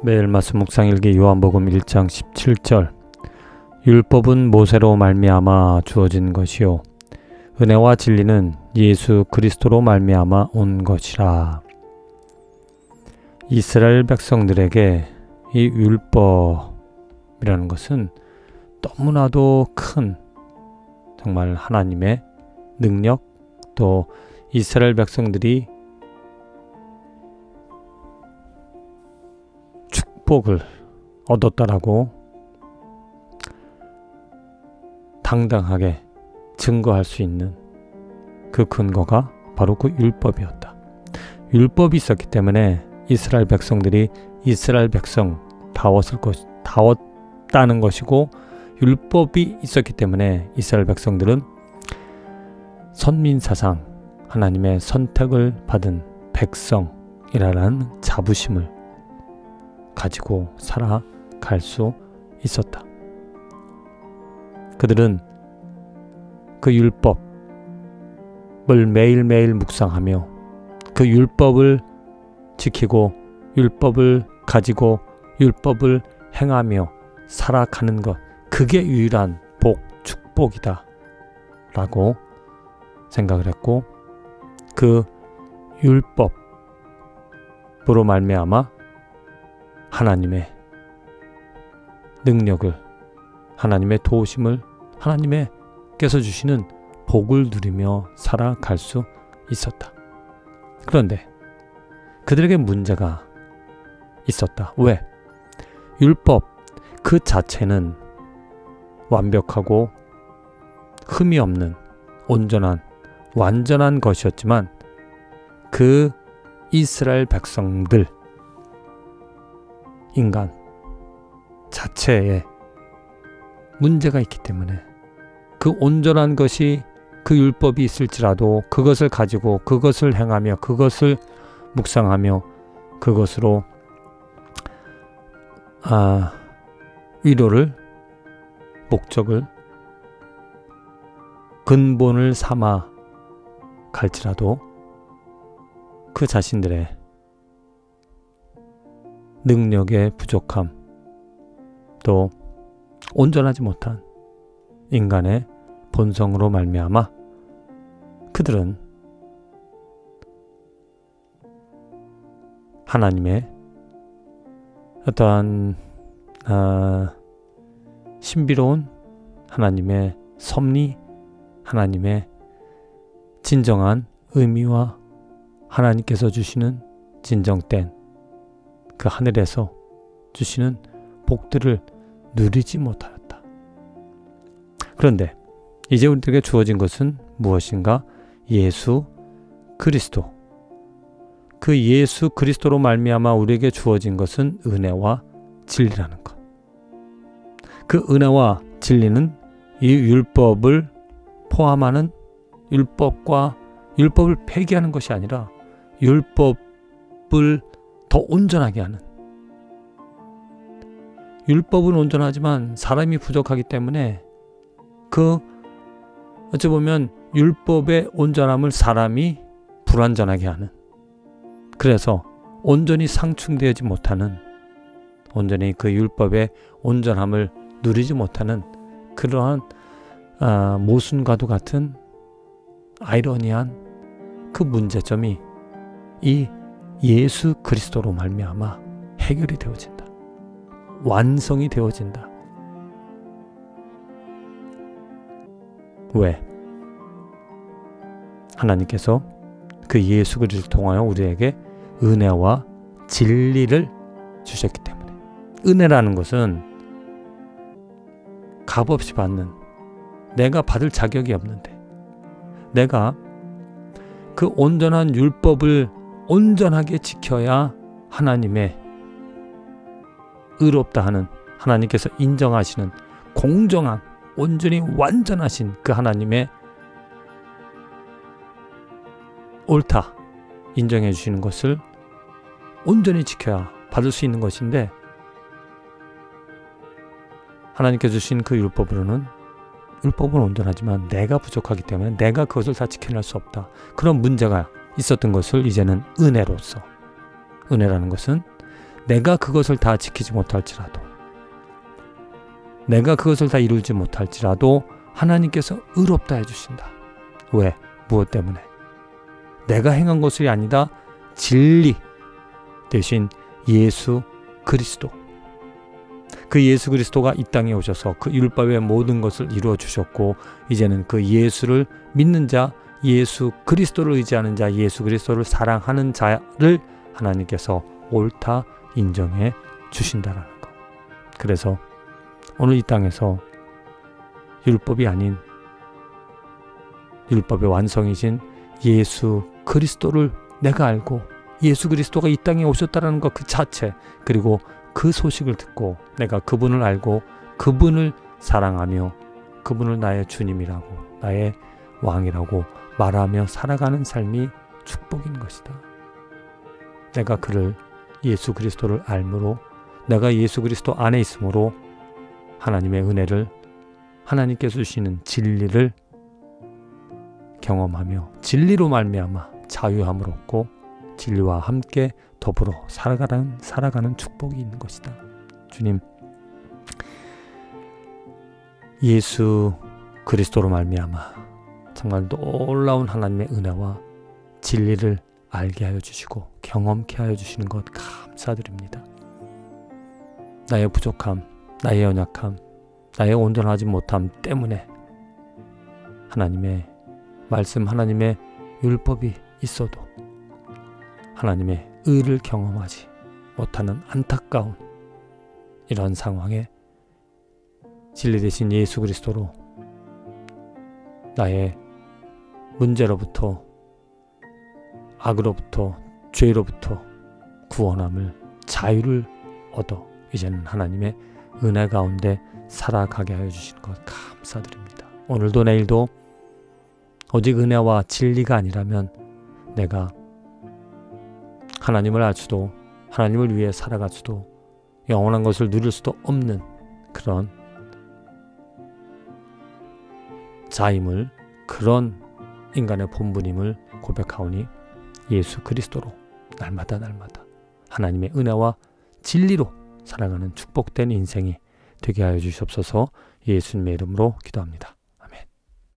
매일 말씀 묵상일기 요한복음 1장 17절 율법은 모세로 말미암아 주어진 것이요 은혜와 진리는 예수 그리스도로 말미암아 온 것이라. 이스라엘 백성들에게 이 율법이라는 것은 너무나도 큰 정말 하나님의 능력, 또 이스라엘 백성들이 축복을 얻었다라고 당당하게 증거할 수 있는 그 근거가 바로 그 율법이었다. 율법이 있었기 때문에 이스라엘 백성들이 이스라엘 백성다웠다는 것이고, 율법이 있었기 때문에 이스라엘 백성들은 선민사상, 하나님의 선택을 받은 백성이라는 자부심을 가지고 살아갈 수 있었다. 그들은 그 율법을 매일매일 묵상하며 그 율법을 지키고 율법을 가지고 율법을 행하며 살아가는 것, 그게 유일한 복, 축복이다 라고 생각을 했고, 그 율법으로 말미암아 하나님의 능력을, 하나님의 도우심을, 하나님께서 주시는 복을 누리며 살아갈 수 있었다. 그런데 그들에게 문제가 있었다. 왜? 율법 그 자체는 완벽하고 흠이 없는 온전한 완전한 것이었지만 그 이스라엘 백성들, 인간 자체에 문제가 있기 때문에 그 온전한 것이, 그 율법이 있을지라도 그것을 가지고 그것을 행하며 그것을 묵상하며 그것으로 위로를, 목적을, 근본을 삼아 갈지라도 그 자신들의 능력의 부족함, 또 온전하지 못한 인간의 본성으로 말미암아 그들은 하나님의 어떠한 신비로운 하나님의 섭리, 하나님의 진정한 의미와 하나님께서 주시는 진정된 그 하늘에서 주시는 복들을 누리지 못하였다. 그런데 이제 우리들에게 주어진 것은 무엇인가? 예수 그리스도. 그 예수 그리스도로 말미암아 우리에게 주어진 것은 은혜와 진리라는 것. 그 은혜와 진리는 이 율법을 포함하는, 율법을 폐기하는 것이 아니라 율법을 더 온전하게 하는. 율법은 온전하지만 사람이 부족하기 때문에 어찌 보면 율법의 온전함을 사람이 불완전하게 하는, 그래서 온전히 상충되지 못하는, 온전히 그 율법의 온전함을 누리지 못하는 그러한 모순과도 같은 아이러니한 그 문제점이 이 예수 그리스도로 말미암아 해결이 되어진다. 완성이 되어진다. 왜? 하나님께서 그 예수 그리스도를 통하여 우리에게 은혜와 진리를 주셨기 때문에. 은혜라는 것은 값없이 받는, 내가 받을 자격이 없는데 내가 그 온전한 율법을 온전하게 지켜야 하나님의 의롭다 하는, 하나님께서 인정하시는 공정한, 온전히 완전하신 그 하나님의 옳다 인정해 주시는 것을 온전히 지켜야 받을 수 있는 것인데, 하나님께서 주신 그 율법은 온전하지만 내가 부족하기 때문에 내가 그것을 다 지켜낼 수 없다. 그런 문제가 있었던 것을 이제는 은혜로서, 은혜라는 것은 내가 그것을 다 지키지 못할지라도, 내가 그것을 다 이루지 못할지라도 하나님께서 의롭다 해주신다. 왜? 무엇 때문에? 내가 행한 것이 아니다. 진리 대신 예수 그리스도. 그 예수 그리스도가 이 땅에 오셔서 그 율법의 모든 것을 이루어 주셨고, 이제는 그 예수를 믿는 자, 예수 그리스도를 의지하는 자, 예수 그리스도를 사랑하는 자를 하나님께서 옳다 인정해 주신다라는 것. 그래서 오늘 이 땅에서 율법이 아닌 율법의 완성이신 예수 그리스도를 내가 알고 예수 그리스도가 이 땅에 오셨다는 것 그 자체, 그리고 그 소식을 듣고 내가 그분을 알고 그분을 사랑하며 그분을 나의 주님이라고, 나의 왕이라고 말하며 살아가는 삶이 축복인 것이다. 내가 그를, 예수 그리스도를 알므로, 내가 예수 그리스도 안에 있으므로 하나님의 은혜를, 하나님께서 주시는 진리를 경험하며 진리로 말미암아 자유함을 얻고 진리와 함께 더불어 살아가는 축복이 있는 것이다. 주님, 예수 그리스도로 말미암아 정말 놀라운 하나님의 은혜와 진리를 알게 하여 주시고 경험케 하여 주시는 것 감사드립니다. 나의 부족함, 나의 연약함, 나의 온전하지 못함 때문에 하나님의 말씀, 하나님의 율법이 있어도 하나님의 의를 경험하지 못하는 안타까운 이런 상황에 진리 되신 예수 그리스도로 나의 문제로부터, 악으로부터, 죄로부터 구원함을, 자유를 얻어 이제는 하나님의 은혜 가운데 살아가게 하여 주시는 것 감사드립니다. 오늘도 내일도 오직 은혜와 진리가 아니라면 내가 하나님을 알 수도, 하나님을 위해 살아갈 수도, 영원한 것을 누릴 수도 없는 그런 자임을, 그런 인간의 본분임을 고백하오니 예수 그리스도로 날마다 하나님의 은혜와 진리로 살아가는 축복된 인생이 되게 하여 주시옵소서. 예수님의 이름으로 기도합니다.